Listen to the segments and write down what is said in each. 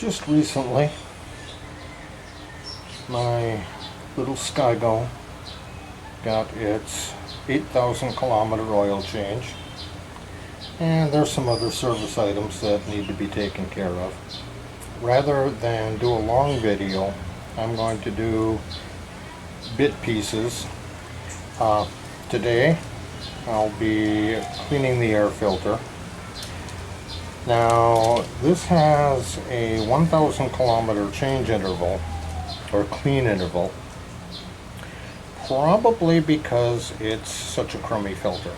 just recently my little Skygo got its 8,000 kilometer oil change, and there's some other service items that need to be taken care of. Rather than do a long video, I'm going to do bit pieces. Today I'll be cleaning the air filter. Now this has a 1,000 kilometer change interval, or clean interval, probably because it's such a crummy filter.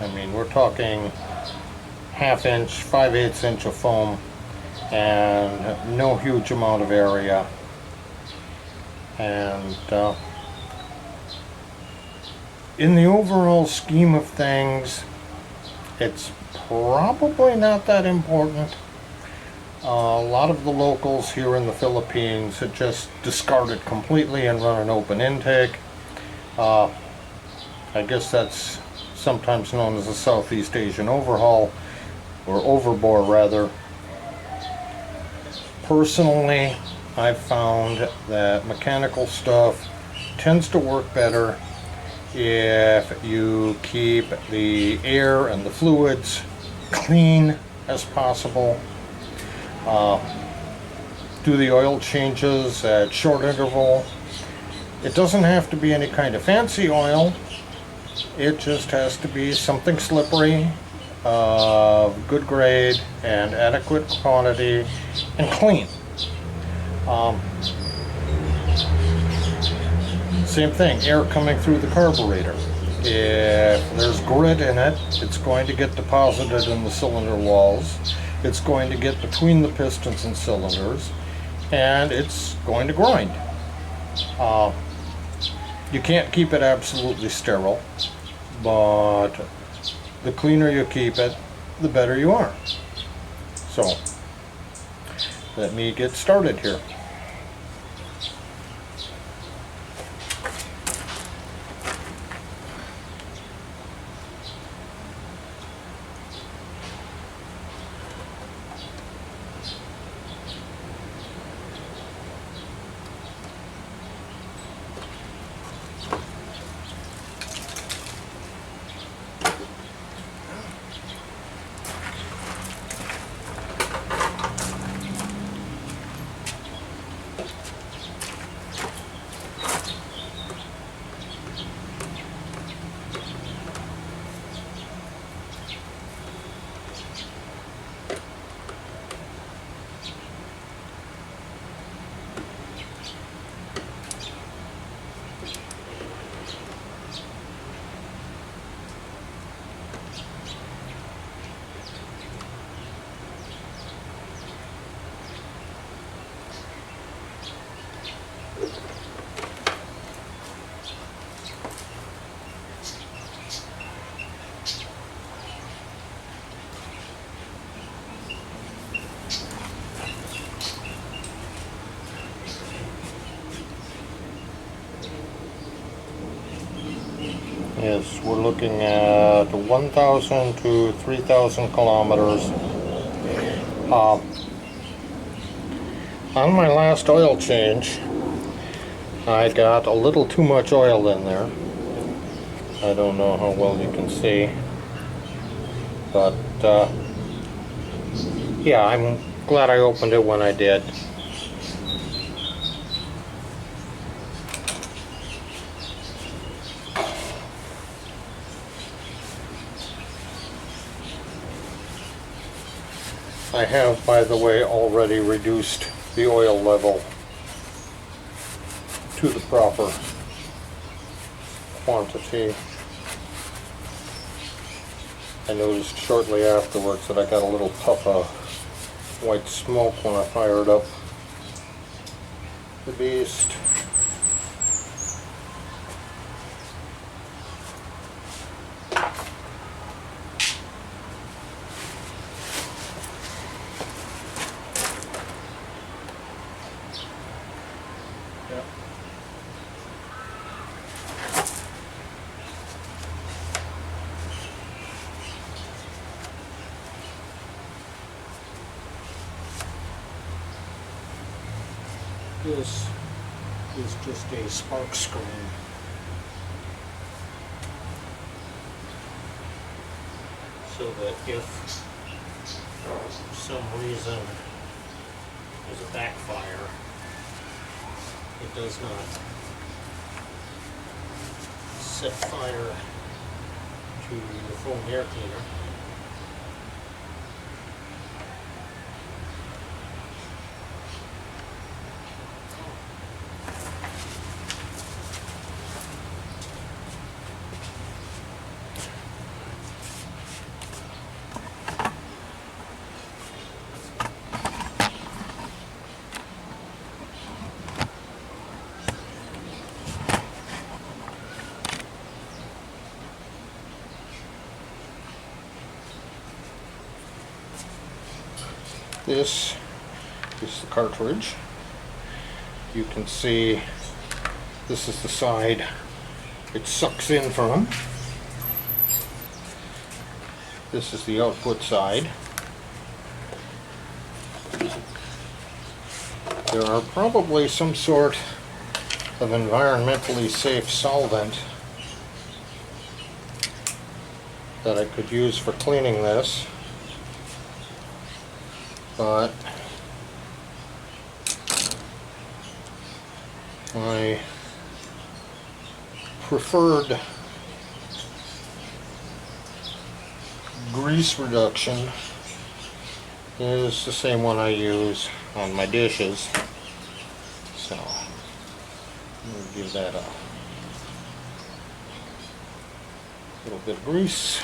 I mean, we're talking ½ inch, 5/8 inch of foam and no huge amount of area, and in the overall scheme of things, it's probably not that important. A lot of the locals here in the Philippines had just discard it completely and run an open intake. I guess that's sometimes known as a Southeast Asian overhaul, or overbore rather. Personally, I've found that mechanical stuff tends to work better if you keep the air and the fluids clean as possible. Do the oil changes at short interval. It doesn't have to be any kind of fancy oil. It just has to be something slippery, of good grade and adequate quantity, and clean. Same thing, air coming through the carburetor. If there's grit in it, it's going to get deposited in the cylinder walls. It's going to get between the pistons and cylinders, and it's going to grind. You can't keep it absolutely sterile, but the cleaner you keep it, the better you are. So, let me get started here. Yes, we're looking at 1,000 to 3,000 kilometers. On my last oil change, I got a little too much oil in there. I don't know how well you can see, but yeah, I'm glad I opened it when I did. I have, by the way, already reduced the oil level to the proper quantity. I noticed shortly afterwards that I got a little puff of white smoke when I fired up the beast. This is just a spark screen. So that if for some reason there's a backfire, it does not set fire to the foam air cleaner. This is the cartridge. You can see this is the side it sucks in from. This is the output side. There are probably some sort of environmentally safe solvent that I could use for cleaning this, but my preferred grease reduction is the same one I use on my dishes. So I'm going to give that a little bit of grease.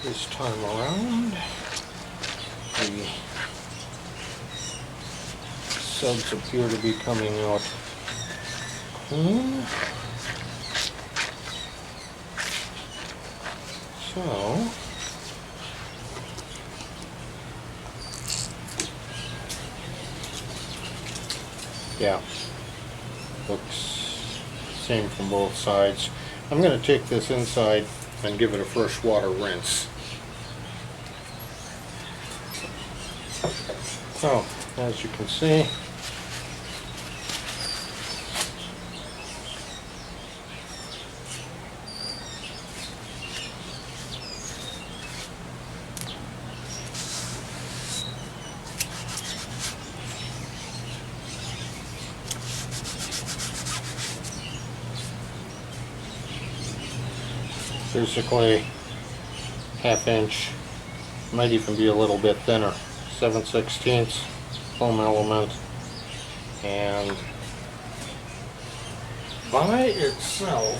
This time around, the suds appear to be coming out clean. So, yeah, looks same from both sides. I'm going to take this inside and give it a fresh water rinse. So, as you can see, basically ½ inch, might even be a little bit thinner, 7/16 foam element, and by itself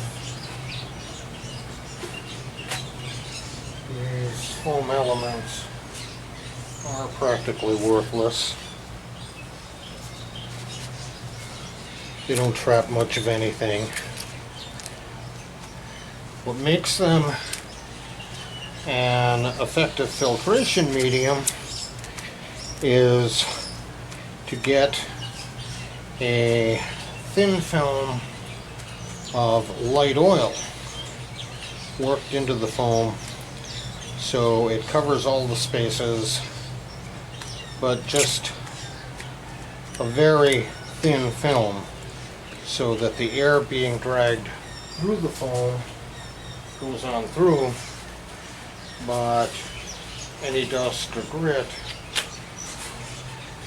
these foam elements are practically worthless. They don't trap much of anything. What makes them an effective filtration medium is to get a thin film of light oil worked into the foam so it covers all the spaces, but just a very thin film so that the air being dragged through the foam goes on through, but any dust or grit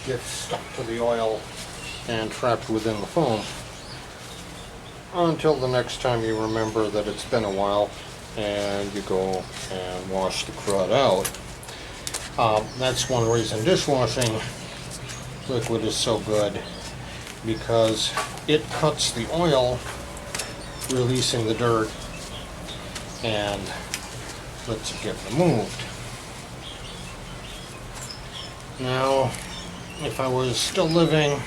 gets stuck to the oil and trapped within the foam until the next time you remember that it's been a while and you go and wash the crud out. That's one reason dishwashing liquid is so good, because it cuts the oil, releasing the dirt, and lets it get removed. Now, if I was still living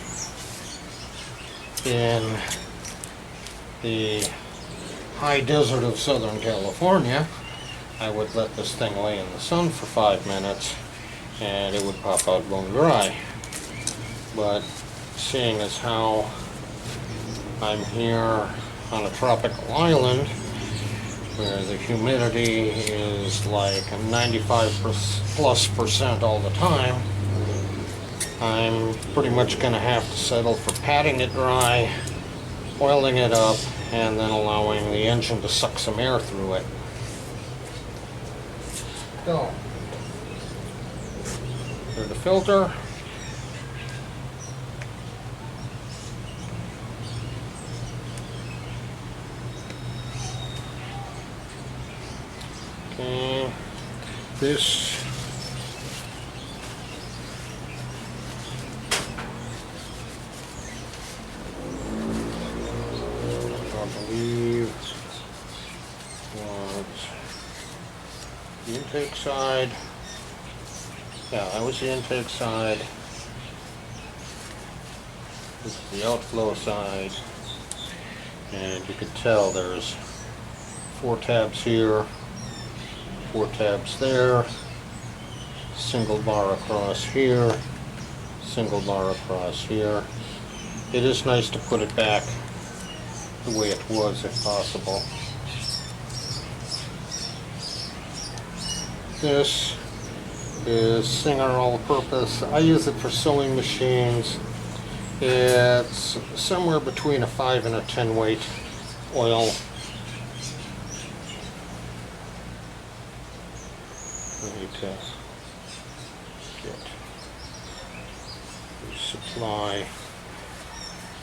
in the high desert of Southern California, I would let this thing lay in the sun for 5 minutes and it would pop out bone dry. But seeing as how I'm here on a tropical island where the humidity is like 95+% all the time, I'm pretty much going to have to settle for patting it dry, oiling it up, and then allowing the engine to suck some air through it. So, here's the filter. Okay, this I believe was the intake side. Yeah, that was the intake side. This is the outflow side. And you can tell there's 4 tabs here, 4 tabs there, single bar across here, single bar across here. It is nice to put it back the way it was if possible. This is Singer all-purpose. I use it for sewing machines. It's somewhere between a 5 and a 10 weight oil. I need to get the supply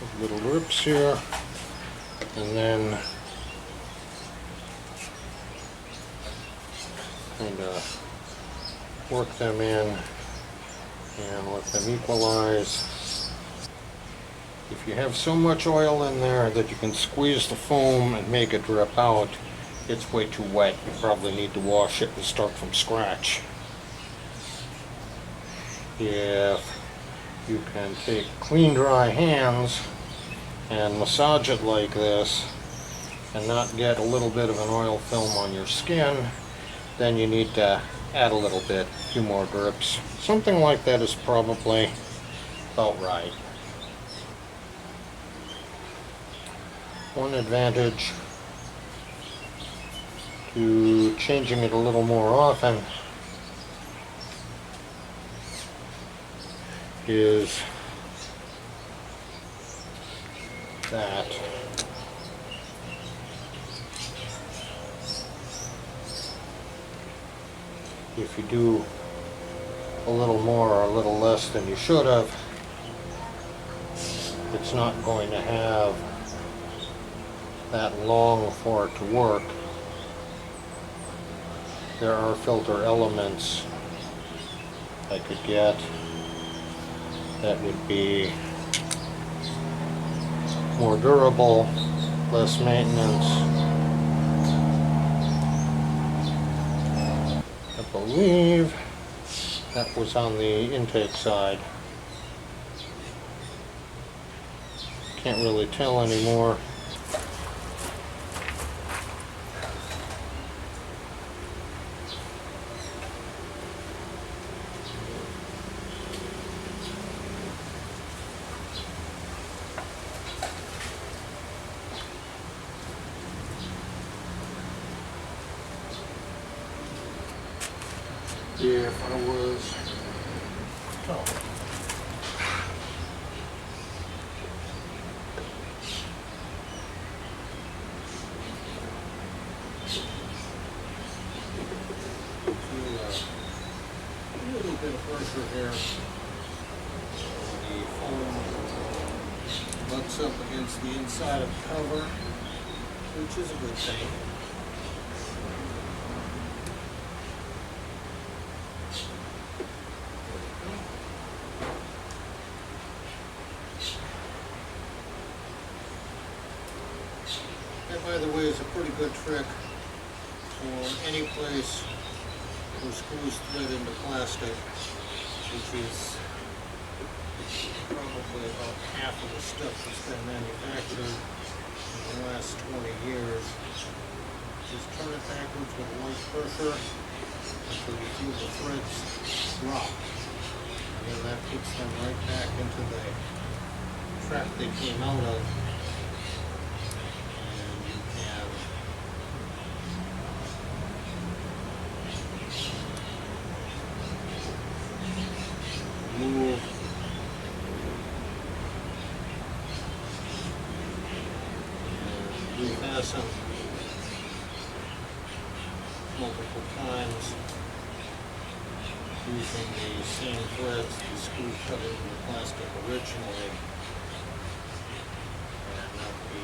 of little rips here, and then kind of work them in and let them equalize. If you have so much oil in there that you can squeeze the foam and make it drip out, it's way too wet. You probably need to wash it and start from scratch. If you can take clean, dry hands and massage it like this and not get a little bit of an oil film on your skin, then you need to add a little bit, a few more drips. Something like that is probably about right. One advantage to changing it a little more often is that if you do a little more or a little less than you should have, it's not going to have that long for it to work. There are filter elements I could get that would be more durable, less maintenance. I believe that was on the intake side. Can't really tell anymore. If I was, a little bit of pressure here. The foam butts up against the inside of the cover, which is a good thing. That, by the way, is a pretty good trick for any place where screws thread into plastic, which is probably about half of the stuff that's been manufactured in the last 20 years. Just turn it backwards with light pressure until you feel the threads drop. And then that puts them right back into the track they came out of. And you can move and refasten multiple times using the same threads the screw cut into the plastic originally, and not be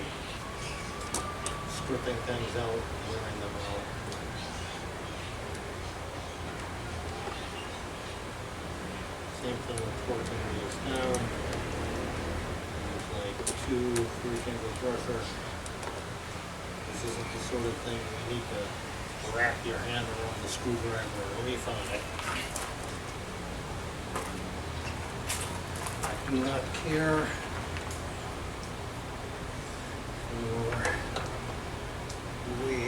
stripping things out and wearing them out. Same thing with torquing these down. There's like 2-3 finger pressure. This isn't the sort of thing you need to wrap your hand around the screwdriver relief on it. I do not care for the way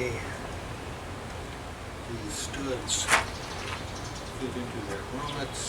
these studs fit into their grommets.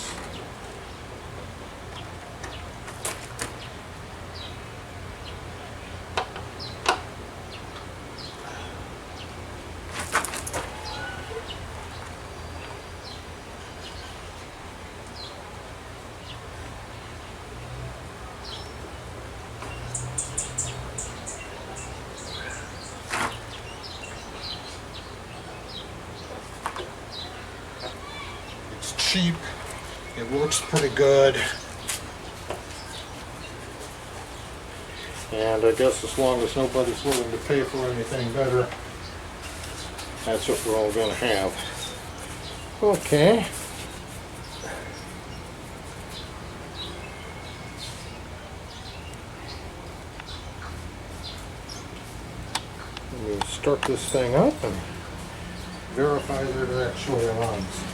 Cheap, it works pretty good, and I guess as long as nobody's willing to pay for anything better, that's what we're all going to have. Okay. Let me start this thing up and verify that it actually runs.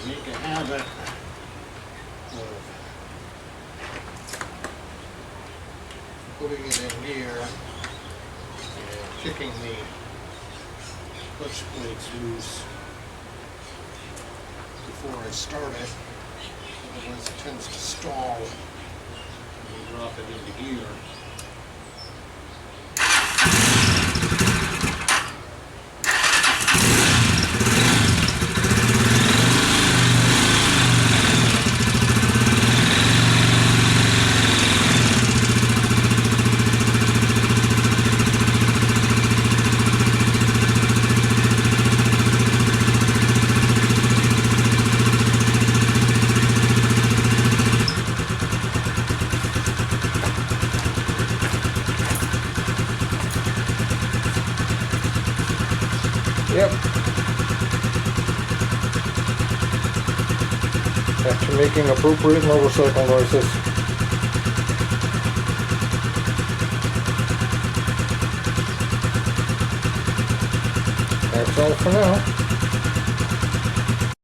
Make a habit of putting it in here and kicking the clutch plates loose before I start it, otherwise it tends to stall when you drop it into gear. Yep. After making appropriate motorcycle noises. That's all for now.